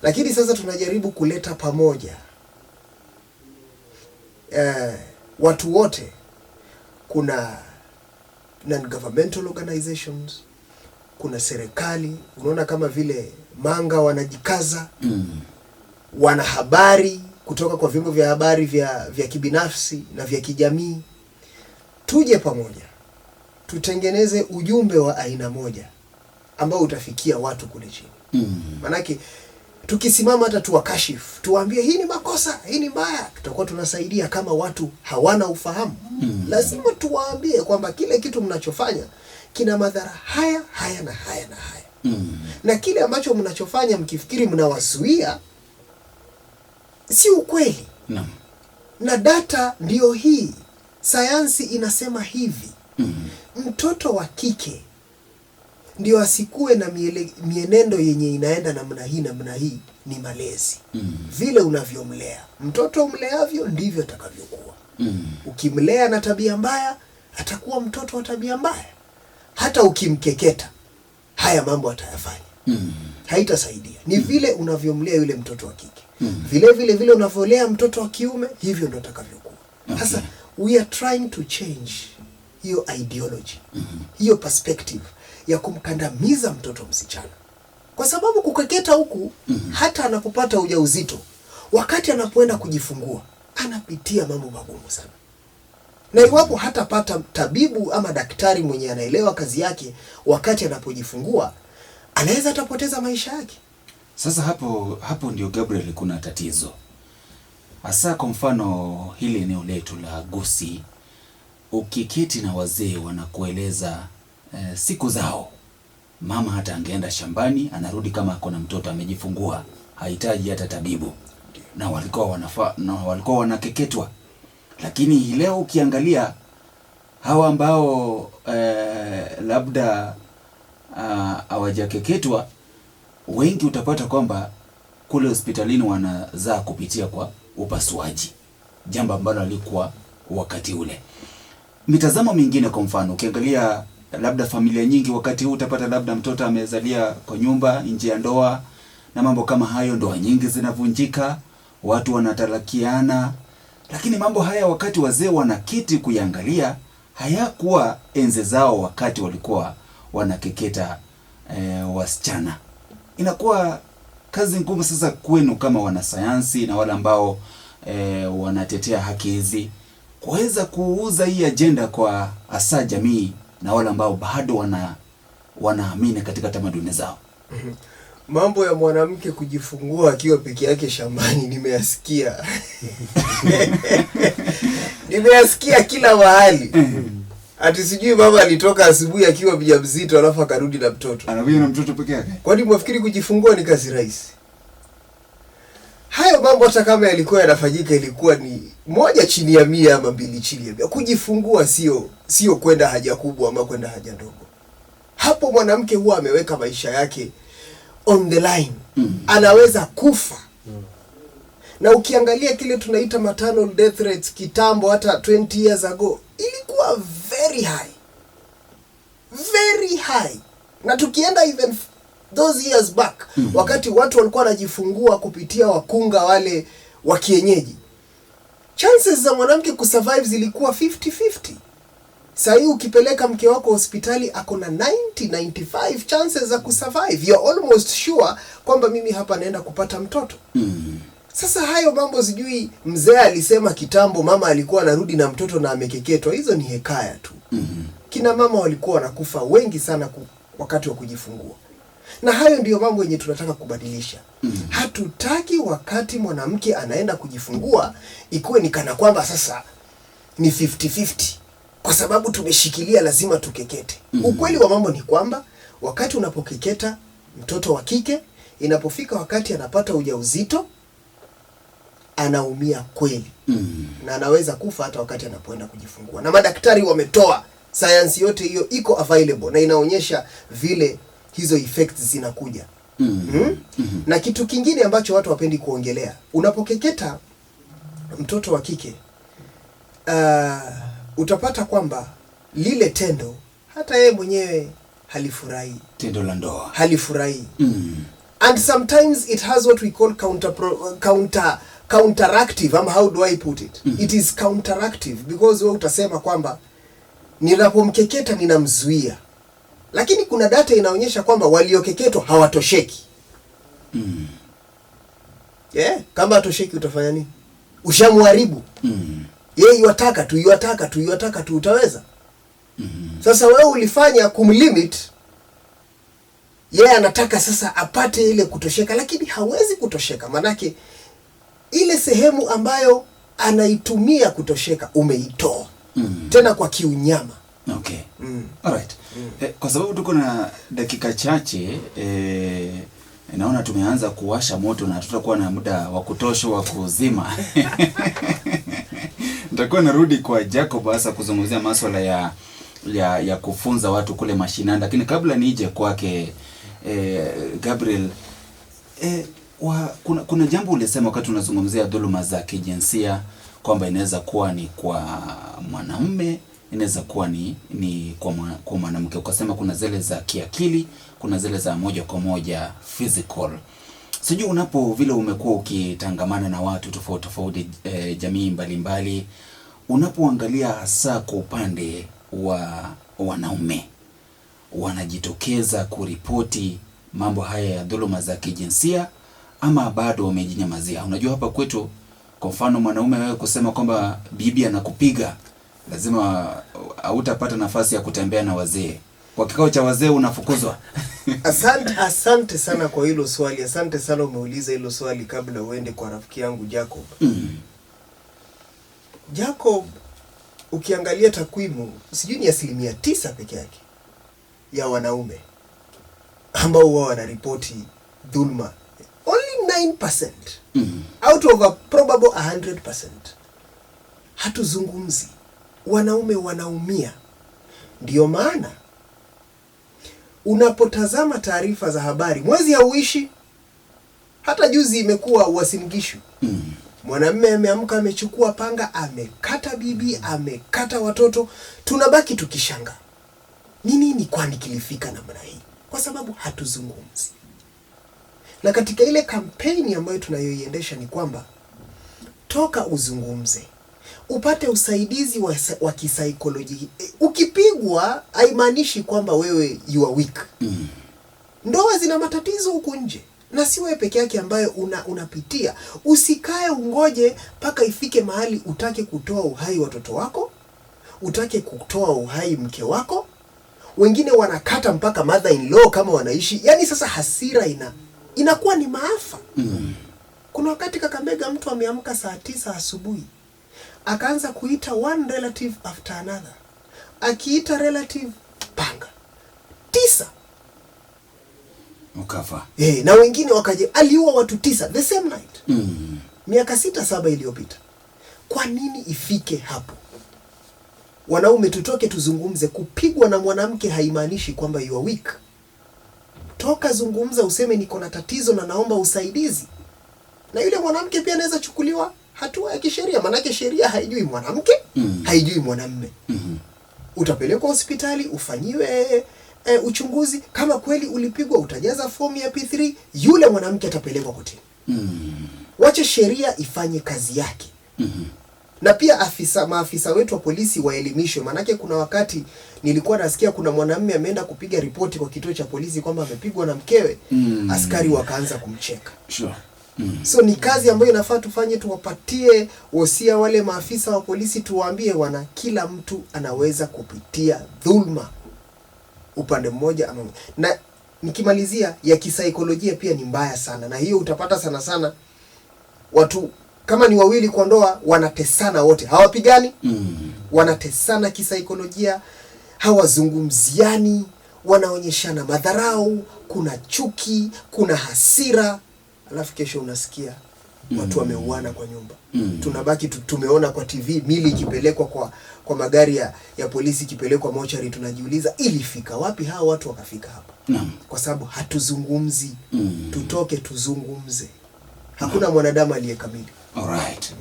Lakini sasa tunajaribu kuleta pamoja watu wote. Kuna non-governmental organizations, kuna serikali, unaona kama vile Manga wanajikaza, wanahabari kutoka kwa vyombo vya habari vya kibinafsi na vya kijamii. Tuje pamoja, tutengeneze ujumbe wa aina moja ambao utafikia watu kule chini. Manake tukisimama hata tuwakashifu, tuwaambie hii ni makosa, hii ni mbaya, tutakuwa tunasaidia kama watu hawana ufahamu. Lazima tuwaambie kwamba kile kitu mnachofanya kina madhara haya haya na haya na haya. Na kile ambacho mnachofanya mkifikiri mnawazuia si ukweli. Na data ndio hii. Sayansi inasema hivi. Mtoto wa kike ndio asikue na mienendo yenye inaenda namna hii ni malezi. Vile unavyomlea. Mtoto umleavyo ndivyo atakavyokuwa. Ukimlea na tabia mbaya, atakuwa mtoto wa tabia mbaya. Hata ukimkeketa, haya mambo atayafanya. Haitasaidia. Ni vile unavyomlea yule mtoto wa kike. Vile unavyolea mtoto wa kiume, hivyo ndo atakavyokuwa. Sasa we are trying to change hiyo ideology, hiyo perspective ya kumkandamiza mtoto msichana. Kwa sababu kukeketa huku, hata anapopata ujauzito, wakati anapoenda kujifungua, anapitia mambo magumu sana. Na iwapo hatapata tabibu ama daktari mwenye anaelewa kazi yake wakati anapojifungua, anaweza atapoteza maisha yake. Sasa hapo ndio Gabriel kuna tatizo. Hasa kwa mfano hili eneo letu la Gusii, ukiketi na wazee wanakueleza siku zao. Mama hata angeenda shambani, anarudi kama akona mtoto amejifungua, hahitaji hata tabibu. Na walikuwa wanakeketwa. Lakini leo ukiangalia hawa ambao labda hawajakeketwa, wengi utapata kwamba kule hospitalini wanazaa kupitia kwa upasuaji, jambo ambalo alikuwa wakati ule. Mitazamo mingine, kwa mfano ukiangalia labda familia nyingi wakati huu utapata labda mtoto amezalia kwa nyumba nje ya ndoa, na mambo kama hayo, ndoa nyingi zinavunjika, watu wanatalakiana. Lakini mambo haya wakati wazee wanakiti kuyangalia, hayakuwa enzi zao wakati walikuwa wanakeketa wasichana. Inakuwa kazi ngumu sasa kwenu kama wanasayansi na wale ambao wanatetea haki hizi, kuweza kuuza hii agenda kwa hasa jamii na wale ambao bado wanaamini katika tamaduni zao. Mambo ya mwanamke kujifungua akiwa peke yake shambani nimeyasikia. Nimeyasikia kila mahali. Ati sijui mama alitoka asubuhi akiwa mjamzito alafu akarudi na mtoto. Anarudi na mtoto peke yake. Kwani mwafikiri kujifungua ni kazi rahisi? Hayo mambo hata kama yalikuwa yanafanyika ilikuwa ni 1 chini ya 100 ama 2 chini ya 100. Kujifungua sio kwenda haja kubwa ama kwenda haja ndogo. Hapo mwanamke huwa ameweka maisha yake on the line. Anaweza kufa. Na ukiangalia kile tunaita maternal death rates kitambo, hata 20 years ago, ilikuwa very high. Very high. Na tukienda even those years back, wakati watu walikuwa wanajifungua kupitia wakunga wale wa kienyeji, chances za mwanamke kusurvive zilikuwa 50-50. Sasa hii ukipeleka mke wako hospitali akona 90-95 chances za kusurvive. You're almost sure kwamba mimi hapa naenda kupata mtoto. Sasa hayo mambo sijui mzee alisema kitambo mama alikuwa anarudi na mtoto na amekeketwa, hizo ni hekaya tu. Kina mama walikuwa wanakufa wengi sana wakati wa kujifungua. Na hayo ndiyo mambo yenye tunataka kubadilisha. Hatutaki wakati mwanamke anaenda kujifungua ikuwe ni kana kwamba sasa ni 50-50. Kwa sababu tumeshikilia lazima tukekete. Ukweli wa mambo ni kwamba wakati unapokeketa mtoto wa kike, inapofika wakati anapata ujauzito, anaumia kweli. Na anaweza kufa hata wakati anapoenda kujifungua. Na madaktari wametoa, sayansi yote hiyo iko available na inaonyesha vile hizo effects zinakuja. Na kitu kingine ambacho watu wapendi kuongelea, unapokeketa mtoto wa kike, utapata kwamba lile tendo hata yeye mwenyewe halifurahi. Tendo la ndoa halifurahi. And sometimes it has what we call counteractive, how do I put it? It is counteractive because wewe utasema kwamba ninapomkeketa ninamzuia. Lakini kuna data inaonyesha kwamba waliokeketwa hawatosheki. Kama hatosheki utafanya nini? Ushamharibu. Yeye yataka tu utaweza? Sasa wewe ulifanya kumlimit. Yeye anataka sasa apate ile kutosheka, lakini hawezi kutosheka. Manake ile sehemu ambayo anaitumia kutosheka umeitoa. Tena kwa kiunyama. Okay. Alright. Kwa sababu tuko na dakika chache, naona tumeanza kuwasha moto na tutakuwa na muda wa kutosha wa kuzima. Nitakuwa narudi kwa Jacob hasa kuzungumzia masuala ya kufunza watu kule mashinani, lakini kabla nije kwake Gabriel, kuna jambo ulisema wakati unazungumzia dhuluma za kijinsia kwamba inaweza kuwa ni kwa mwanamume, inaweza kuwa ni kwa mwanamke. Ukasema kuna zile za kiakili, kuna zile za moja kwa moja physical. Sijui vile umekuwa ukitangamana na watu tofauti jamii mbalimbali, unapoangalia hasa kwa upande wa wanaume wanajitokeza kuripoti mambo haya ya dhuluma za kijinsia ama bado wamejinyamazia? Unajua hapa kwetu, kwa mfano, mwanaume wewe kusema kwamba bibi anakupiga, lazima hautapata nafasi ya kutembea na wazee. Kwa kikao cha wazee unafukuzwa. Asante sana kwa hilo swali. Asante sana umeuliza hilo swali kabla uende kwa rafiki yangu Jacob. Jacob, ukiangalia takwimu, sijui ni 9% peke yake ya wanaume ambao wao wanaripoti dhulma. Only 9%. Out of a probable 100%. Hatuzungumzi. Wanaume wanaumia. Ndio maana unapotazama taarifa za habari, mwezi hauishi. Hata juzi imekuwa Uasin Gishu. Mwanamume ameamka amechukua panga, amekata bibi, amekata watoto. Tunabaki tukishanga. Nini kwani kilifika namna hii? Kwa sababu hatuzungumzi. Na katika ile kampeni ambayo tunayoiendesha ni kwamba toka uzungumze, upate usaidizi wa kisaikolojia. Ukipigwa haimaanishi kwamba wewe you are weak. Ndoa zina matatizo huko nje, na si wewe peke yake ambaye unapitia. Usikae ungoje paka ifike mahali utake kutoa uhai watoto wako, utake kutoa uhai mke wako. Wengine wanakata mpaka mother in law kama wanaishi. Yani sasa hasira inakuwa ni maafa. Kuna wakati Kakamega mtu ameamka saa 9 asubuhi, akaanza kuita one relative after another. Akiita relative, panga 9 ukafa. Na wengine wakaje aliua watu 9 the same night. Miaka 6-7 iliyopita. Kwa nini ifike hapo? Wanaume tutoke tuzungumze. Kupigwa na mwanamke haimaanishi kwamba you are weak. Toka zungumza, useme niko na tatizo na naomba usaidizi. Na yule mwanamke pia anaweza chukuliwa hatua ya kisheria, manake sheria haijui mwanamke, haijui mwanamume. Utapelekwa hospitali ufanyiwe uchunguzi. Kama kweli ulipigwa, utajaza fomu ya P3, yule mwanamke atapelekwa kotini. Wache sheria ifanye kazi yake. Na pia maafisa wetu wa polisi waelimishwe, manake kuna wakati nilikuwa nasikia kuna mwanamume ameenda kupiga ripoti kwa kituo cha polisi kwamba amepigwa na mkewe. Askari wakaanza kumcheka. So ni kazi ambayo inafaa tufanye, tuwapatie wosia wale maafisa wa polisi, tuwaambie kila mtu anaweza kupitia dhulma upande mmoja ama. Na nikimalizia, ya kisaikolojia pia ni mbaya sana, na hiyo utapata sana watu kama ni wawili kwa ndoa wanatesana wote, hawapigani. Wanatesana kisaikolojia, hawazungumziani, wanaonyeshana madharau, kuna chuki, kuna hasira, alafu kesho unasikia watu wameuana kwa nyumba. Tunabaki tumeona kwa TV mili ikipelekwa kwa magari ya polisi, ikipelekwa mochari, tunajiuliza ilifika wapi hawa watu wakafika hapa? Kwa sababu hatuzungumzi. Tutoke tuzungumze. Hakuna mwanadamu aliyekamili. All right.